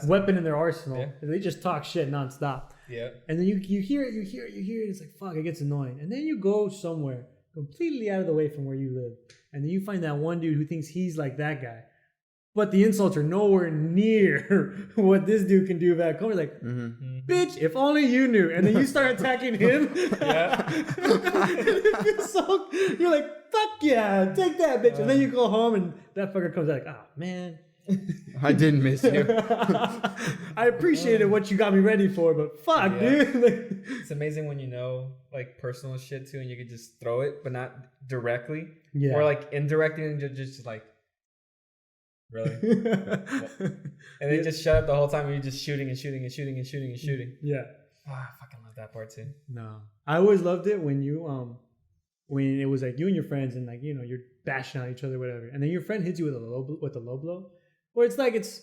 Weapon in their arsenal. Yeah. They just talk shit nonstop. Yeah. And then you hear it, it's like fuck, it gets annoying. And then you go somewhere completely out of the way from where you live, and then you find that one dude who thinks he's like that guy. But the insults are nowhere near what this dude can do back home. You're like, bitch, if only you knew. And then you start attacking him. Yeah. You're like, fuck yeah, take that, bitch. And then you go home and that fucker comes out like, oh, man. I didn't miss you. I appreciated what you got me ready for, but fuck, dude. It's amazing when like personal shit too, and you can just throw it, but not directly. Yeah. Or like indirectly and just like, really? And they just shut up the whole time and you're just shooting and shooting and shooting and shooting and shooting. Yeah. Oh, I fucking love that part too. No. I always loved it when you when it was like you and your friends and like, you're bashing on each other, whatever. And then your friend hits you with a low blow. Where it's like it's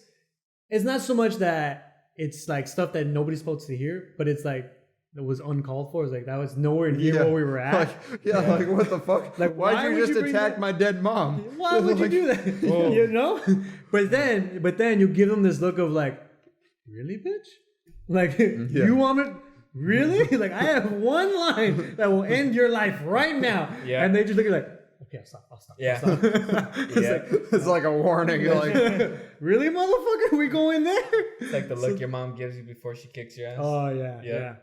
not so much that it's like stuff that nobody's supposed to hear, but it's like it was uncalled for. It's like that was nowhere near where we were at. Like what the fuck? Like why'd you just attack my dead mom? Why would you do that? But then you give them this look of like, really, bitch? Like you want it? Really? Like I have one line that will end your life right now. Yeah. And they just look at like, okay, I'll stop. Yeah. It's like a warning. You're like, really, motherfucker? We going there? It's like the look your mom gives you before she kicks your ass. Oh yeah.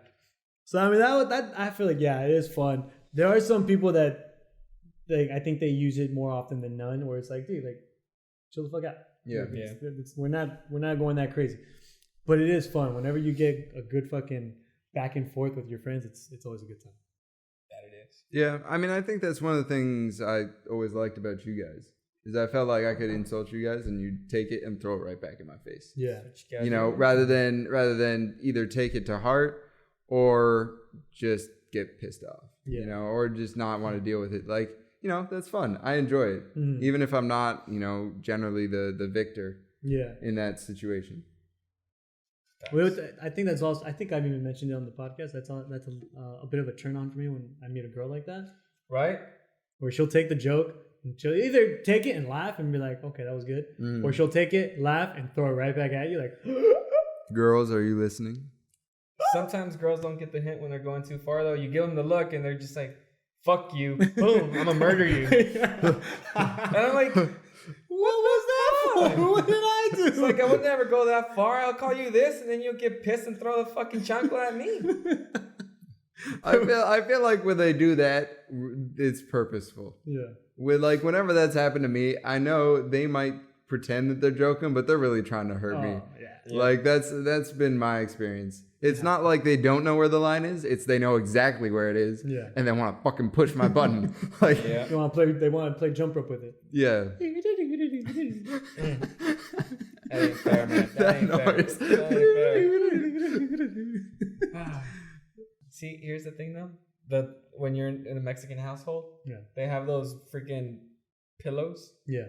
So I mean that I feel like it is fun. There are some people that I think they use it more often than none, where it's like, dude, like chill the fuck out. Yeah. We're not going that crazy, but it is fun whenever you get a good fucking back and forth with your friends. It's always a good time. is. Yeah, I mean, I think that's one of the things I always liked about you guys is I felt like I could insult you guys and you'd take it and throw it right back in my face. Yeah. You know, rather than either take it to heart or just get pissed off. Yeah. You know, or just not want to deal with it. Like, you know, that's fun. I enjoy it, even if I'm not, you know, generally the victor. Yeah. In that situation. Well, I think that's also. I think I've even mentioned it on the podcast. That's a bit of a turn on for me when I meet a girl like that. Right. Where she'll take the joke and she'll either take it and laugh and be like, "Okay, that was good," or she'll take it, laugh, and throw it right back at you, like. Girls, are you listening? Sometimes girls don't get the hint when they're going too far, though. You give them the look, and they're just like, "Fuck you, boom, I'm gonna murder you." And I'm like, what was that for? What did I do? It's like, I would never go that far. I'll call you this, and then you'll get pissed and throw the fucking chancla at me. I feel like when they do that, it's purposeful. Yeah. With like whenever that's happened to me, I know they might pretend that they're joking, but they're really trying to hurt me. Yeah. Like that's been my experience. It's not like they don't know where the line is. It's they know exactly where it is. Yeah. And they want to fucking push my button. Like Yeah. They want to play jump rope with it. Yeah. That ain't fair, man. That ain't fair. That ain't fair. See, here's the thing though. When you're in a Mexican household, they have those freaking pillows. Yeah.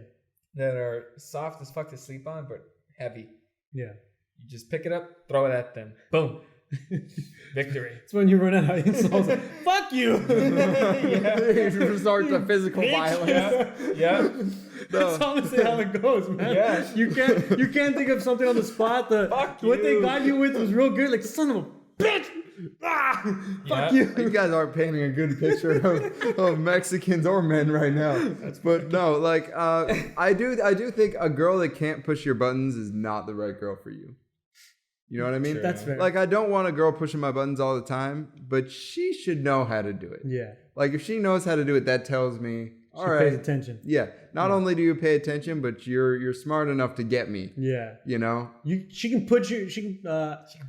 That are soft as fuck to sleep on, but heavy. Yeah. You just pick it up, throw it at them. Boom. Victory. It's when you run out of insults. Fuck you. You resort to physical violence. Yeah. That's honestly how it goes, man. Yeah. You can't think of something on the spot. What they got you with was real good. Like, son of a bitch. Fuck you. You guys aren't painting a good picture of Mexicans or men right now. But no, like I do think a girl that can't push your buttons is not the right girl for you. You know what I mean? True. That's fair. Like I don't want a girl pushing my buttons all the time, but she should know how to do it. Yeah. Like if she knows how to do it, that tells me all she right. pays attention. Yeah. Not only do you pay attention, but you're smart enough to get me. Yeah. You know? She can put you. She can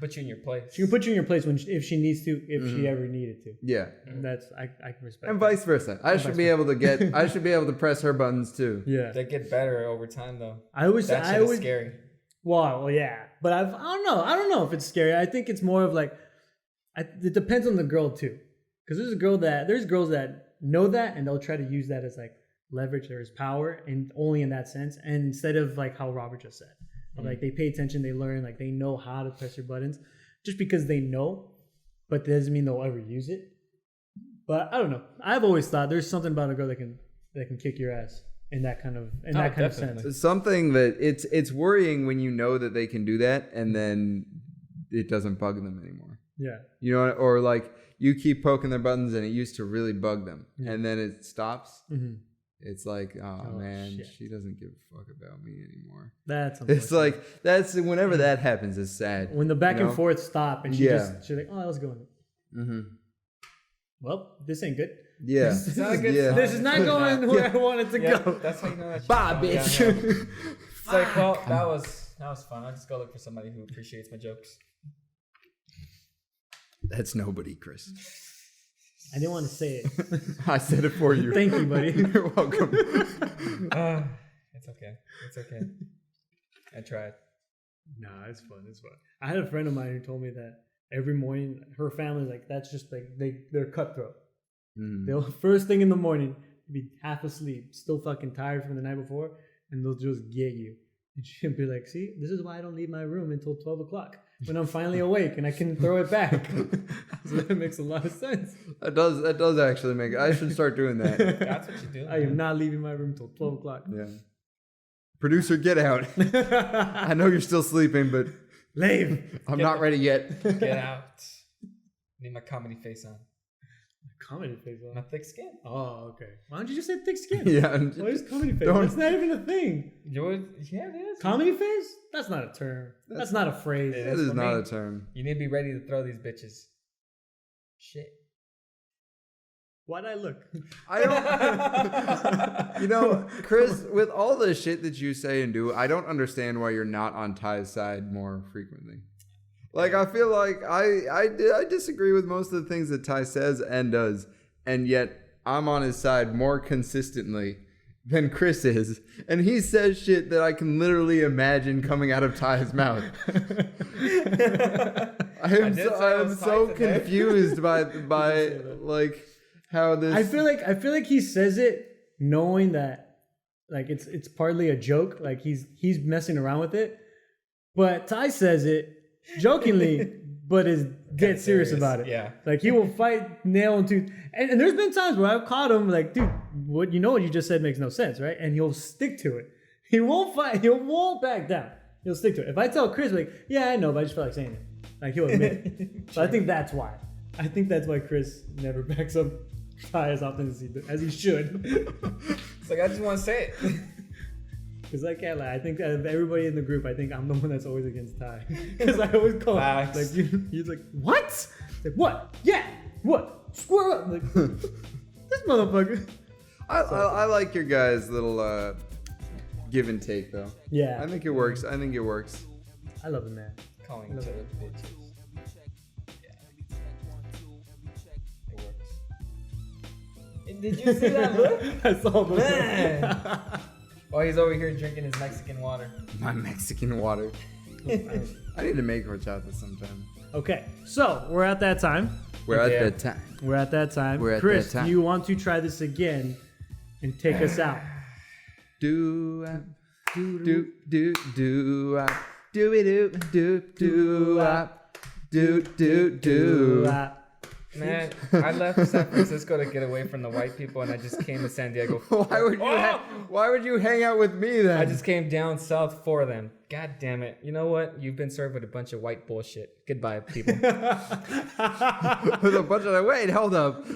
put you in your place. She can put you in your place if she needs to, if she ever needed to. Yeah. And I can respect. And that. vice versa. I should be able to press her buttons too. Yeah. They get better over time though. That shit is scary. Well, yeah, but I don't know if it's scary. I think it's more of like, it depends on the girl too, because there's girls that know that and they'll try to use that as like leverage or as power, and only in that sense. And instead of like how Robert just said, like they pay attention, they learn, like they know how to press your buttons, just because they know, but that doesn't mean they'll ever use it. But I don't know. I've always thought there's something about a girl that can kick your ass. In that kind of sense. Something that it's worrying when you know that they can do that and then it doesn't bug them anymore. Yeah. You know, or like you keep poking their buttons and it used to really bug them and then it stops. Mm-hmm. It's like, oh man, shit. She doesn't give a fuck about me anymore. It's like, that's whenever that happens, it's sad. When the back and forth stop and she's like, oh, let's go. Mm-hmm. Well, this ain't good. Yeah. This is not going where I want it to go. That's how you know that. Bye, bitch. It's like, well, that was fun. I'll just go look for somebody who appreciates my jokes. That's nobody, Chris. I didn't want to say it. I said it for you. Thank you, buddy. You're welcome. It's okay. It's okay. I tried. Nah, it's fun. It's fun. I had a friend of mine who told me that every morning, her family's like, that's just like, they're cutthroat. They'll first thing in the morning be half asleep, still fucking tired from the night before, and they'll just get you. And she'll be like, see, this is why I don't leave my room until 12 o'clock when I'm finally awake and I can throw it back. So that makes a lot of sense. That does actually make it. I should start doing that. That's what you do. I am not leaving my room until 12 o'clock. Yeah. Producer, get out. I know you're still sleeping, but leave. I'm not ready yet. Get out. Need my comedy face on. Comedy face on? My thick skin. Oh, okay. Why don't you just say thick skin? Yeah. What is comedy face? That's not even a thing. Yeah, it is. Comedy face? That's not a term. That's not a phrase. That is not a term. You need to be ready to throw these bitches. Shit. Why'd I look? I don't. You know, Chris, with all the shit that you say and do, I don't understand why you're not on Ty's side more frequently. Like, I feel like I disagree with most of the things that Ty says and does, and yet I'm on his side more consistently than Chris is, and he says shit that I can literally imagine coming out of Ty's mouth. I am so confused by like how this. I feel like he says it knowing that like it's partly a joke, like he's messing around with it, but Ty says it jokingly, but is dead serious about it. Yeah, like he will fight nail and tooth. And there's been times where I've caught him like, dude, what you just said makes no sense, right? And he'll stick to it. He won't fight. He won't back down. He'll stick to it. If I tell Chris, like, yeah, I know, but I just feel like saying it, like he'll admit it. So I think that's why. I think that's why Chris never backs up Ty as often as he should. It's like I just want to say it. Because I can't lie. I think out of everybody in the group, I think I'm the one that's always against Ty. Because I always call him, like, he's like, what? Like, what? Yeah, what? Square up. Like, this motherfucker. I like your guys' little give and take, though. Yeah. I think it works. I love it, man. Calling each other bitches. Yeah. It works. Did you see that look? I saw the Man. Oh, he's over here drinking his Mexican water. My Mexican water. I need to make horchata sometime. Okay, so we're at that time. We're at that time. Chris, do you want to try this again and take us out? Do do do do do do. Man, I left San Francisco to get away from the white people, and I just came to San Diego. Why would you hang out with me then? I just came down south for them. God damn it! You know what? You've been served with a bunch of white bullshit. Goodbye, people. With a bunch of wait, hold up.